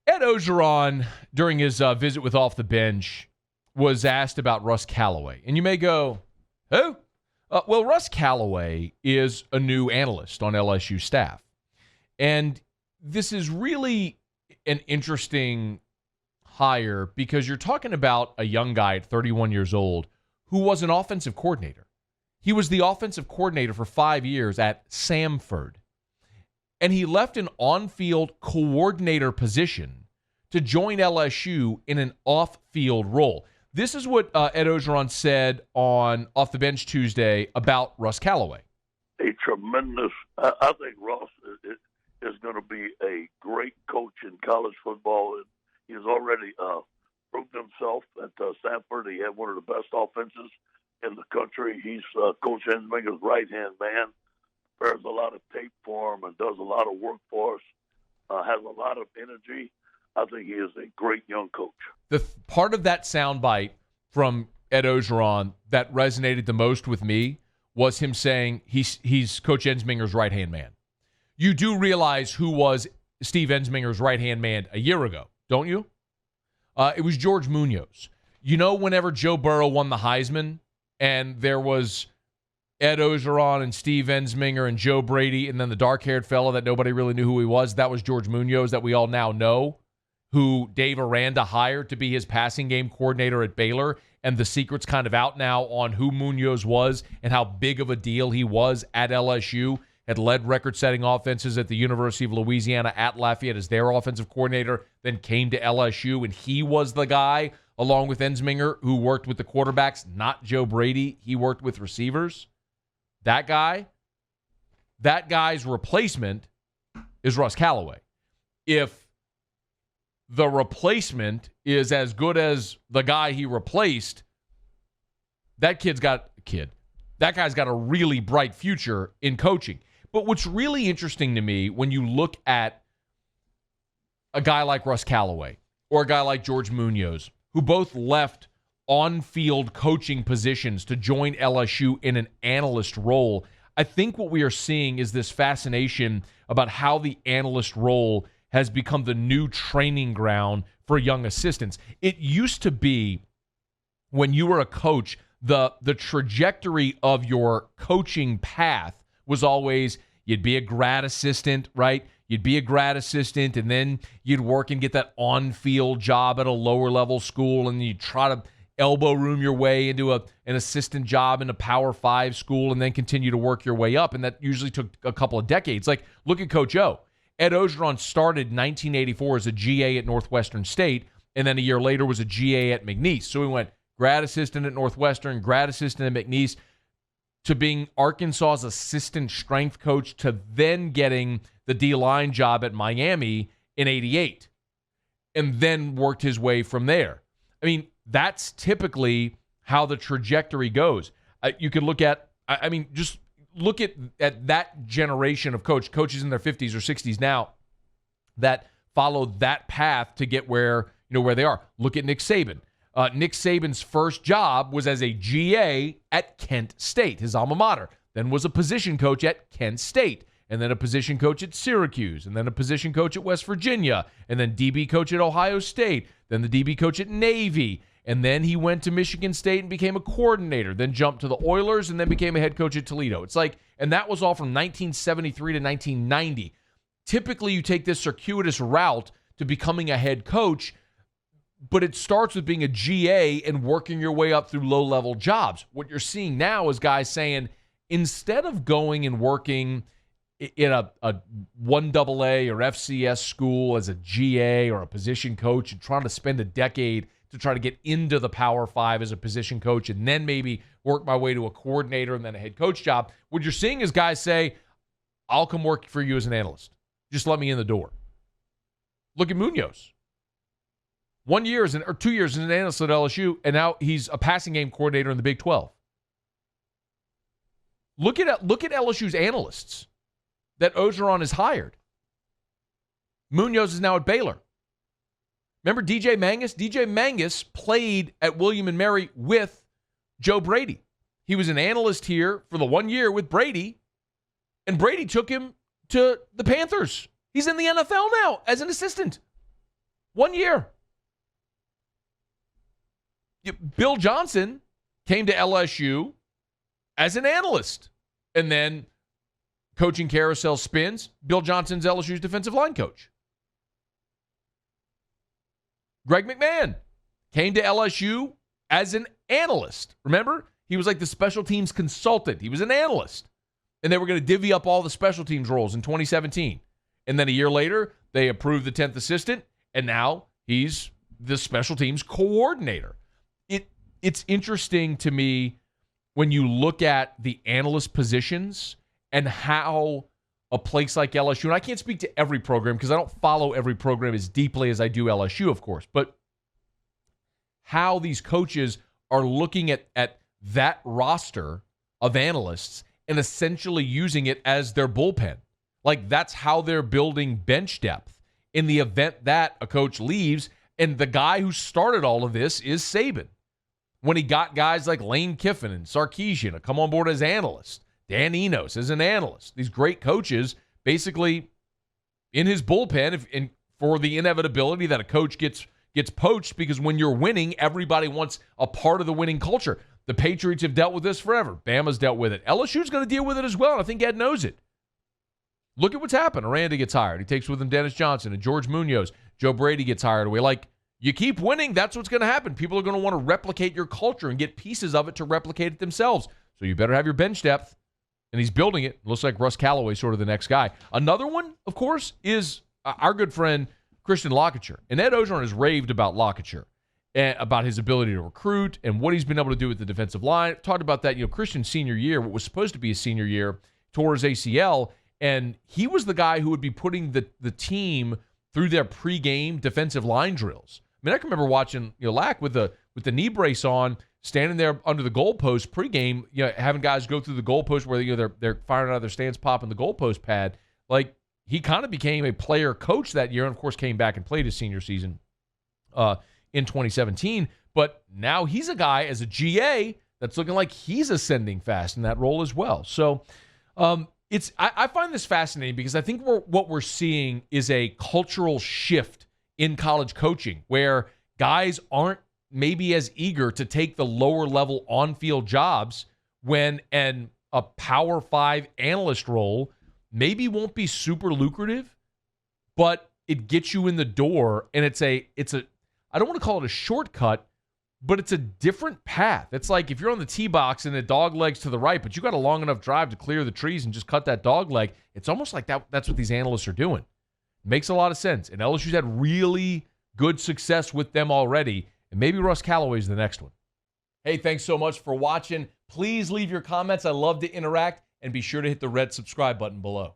Ed Orgeron, during his visit with Off the Bench, was asked about Russ Callaway. And you may go, who? Well, Russ Callaway is a new analyst on LSU staff. And this is really an interesting hire because you're talking about a young guy at 31 years old who was an offensive coordinator. He was the offensive coordinator for 5 years at Samford. And he left an on-field coordinator position to join LSU in an off-field role. This is what Ed Orgeron said on Off the Bench Tuesday about Russ Callaway. A tremendous, I think Russ is going to be a great coach in college football. And he's already proved himself at Stanford. He had one of the best offenses in the country. He's Coach Ensminger's right-hand man. Prepares a lot of tape for him and does a lot of work for us, has a lot of energy. I think he is a great young coach. The part of that soundbite from Ed Orgeron that resonated the most with me was him saying he's Coach Ensminger's right-hand man. You do realize who was Steve Ensminger's right-hand man a year ago, don't you? It was Jorge Munoz. You know, whenever Joe Burrow won the Heisman and there was Ed Orgeron and Steve Ensminger and Joe Brady, and then the dark-haired fellow that nobody really knew who he was. That was Jorge Munoz that we all now know, who Dave Aranda hired to be his passing game coordinator at Baylor. And the secret's kind of out now on who Munoz was and how big of a deal he was at LSU. Had led record-setting offenses at the University of Louisiana at Lafayette as their offensive coordinator, then came to LSU, and he was the guy, along with Ensminger, who worked with the quarterbacks, not Joe Brady. He worked with receivers. That guy's replacement is Russ Callaway. If the replacement is as good as the guy he replaced, that guy's got a really bright future in coaching. But what's really interesting to me when you look at a guy like Russ Callaway or a guy like Jorge Munoz, who both left on-field coaching positions to join LSU in an analyst role, I think what we are seeing is this fascination about how the analyst role has become the new training ground for young assistants. It used to be, when you were a coach, the trajectory of your coaching path was always you'd be a grad assistant, right? You'd be a grad assistant, and then you'd work and get that on-field job at a lower-level school, and you'd try to elbow room your way into an assistant job in a Power 5 school and then continue to work your way up. And that usually took a couple of decades. Like, look at Coach O. Ed Orgeron started in 1984 as a GA at Northwestern State, and then a year later was a GA at McNeese. So he went grad assistant at Northwestern, grad assistant at McNeese, to being Arkansas's assistant strength coach, to then getting the D-line job at Miami in 88, and then worked his way from there. I mean, that's typically how the trajectory goes. You could look at, just look at that generation of coaches in their 50s or 60s now that followed that path to get where they are. Look at Nick Saban. Nick Saban's first job was as a GA at Kent State, his alma mater, then was a position coach at Kent State, and then a position coach at Syracuse, and then a position coach at West Virginia, and then DB coach at Ohio State, then the DB coach at Navy, and then he went to Michigan State and became a coordinator, then jumped to the Oilers, and then became a head coach at Toledo. It's like, and that was all from 1973 to 1990. Typically, you take this circuitous route to becoming a head coach, but it starts with being a GA and working your way up through low-level jobs. What you're seeing now is guys saying, instead of going and working in a 1AA or FCS school as a GA or a position coach and trying to spend a decade to try to get into the Power 5 as a position coach and then maybe work my way to a coordinator and then a head coach job, what you're seeing is guys say, I'll come work for you as an analyst. Just let me in the door. Look at Munoz. 2 years as an analyst at LSU, and now he's a passing game coordinator in the Big 12. Look at LSU's analysts that Orgeron has hired. Munoz is now at Baylor. Remember DJ Mangus? DJ Mangus played at William & Mary with Joe Brady. He was an analyst here for the 1 year with Brady, and Brady took him to the Panthers. He's in the NFL now as an assistant. 1 year. Bill Johnson came to LSU as an analyst. And then coaching carousel spins, Bill Johnson's LSU's defensive line coach. Greg McMahon came to LSU as an analyst. Remember? He was like the special teams consultant. He was an analyst. And they were going to divvy up all the special teams roles in 2017. And then a year later, they approved the 10th assistant, and now he's the special teams coordinator. It's interesting to me when you look at the analyst positions and how a place like LSU, and I can't speak to every program because I don't follow every program as deeply as I do LSU, of course, but how these coaches are looking at that roster of analysts and essentially using it as their bullpen. Like, that's how they're building bench depth in the event that a coach leaves. And the guy who started all of this is Saban. When he got guys like Lane Kiffin and Sarkisian to come on board as analysts, Dan Enos as an analyst, these great coaches basically in his bullpen for the inevitability that a coach gets poached, because when you're winning, everybody wants a part of the winning culture. The Patriots have dealt with this forever. Bama's dealt with it. LSU's going to deal with it as well, and I think Ed knows it. Look at what's happened. Aranda gets hired. He takes with him Dennis Johnson and George Munoz. Joe Brady gets hired away. Like, you keep winning, that's what's going to happen. People are going to want to replicate your culture and get pieces of it to replicate it themselves. So you better have your bench depth. And he's building it. Looks like Russ Callaway, sort of the next guy. Another one, of course, is our good friend Christian Locketcher. And Ed Orgeron has raved about Locketcher, about his ability to recruit and what he's been able to do with the defensive line. Talked about that. Christian's senior year, what was supposed to be his senior year, tore his ACL. And he was the guy who would be putting the team through their pregame defensive line drills. I mean, I can remember watching Lack with the knee brace on, standing there under the goalpost pregame, having guys go through the goalpost where they're firing out of their stance, popping the goalpost pad. Like, he kind of became a player coach that year, and of course came back and played his senior season in 2017. But now he's a guy as a GA that's looking like he's ascending fast in that role as well. So I find this fascinating because I think what we're seeing is a cultural shift in college coaching where guys aren't maybe as eager to take the lower level on-field jobs when a Power 5 analyst role maybe won't be super lucrative, but it gets you in the door, and it's a I don't want to call it a shortcut, but it's a different path. It's like if you're on the tee box and the dog leg's to the right, but you got a long enough drive to clear the trees and just cut that dog leg. It's almost like that's what these analysts are doing. Makes a lot of sense. And LSU's had really good success with them already. And maybe Russ Calloway's the next one. Hey, thanks so much for watching. Please leave your comments. I love to interact. And be sure to hit the red subscribe button below.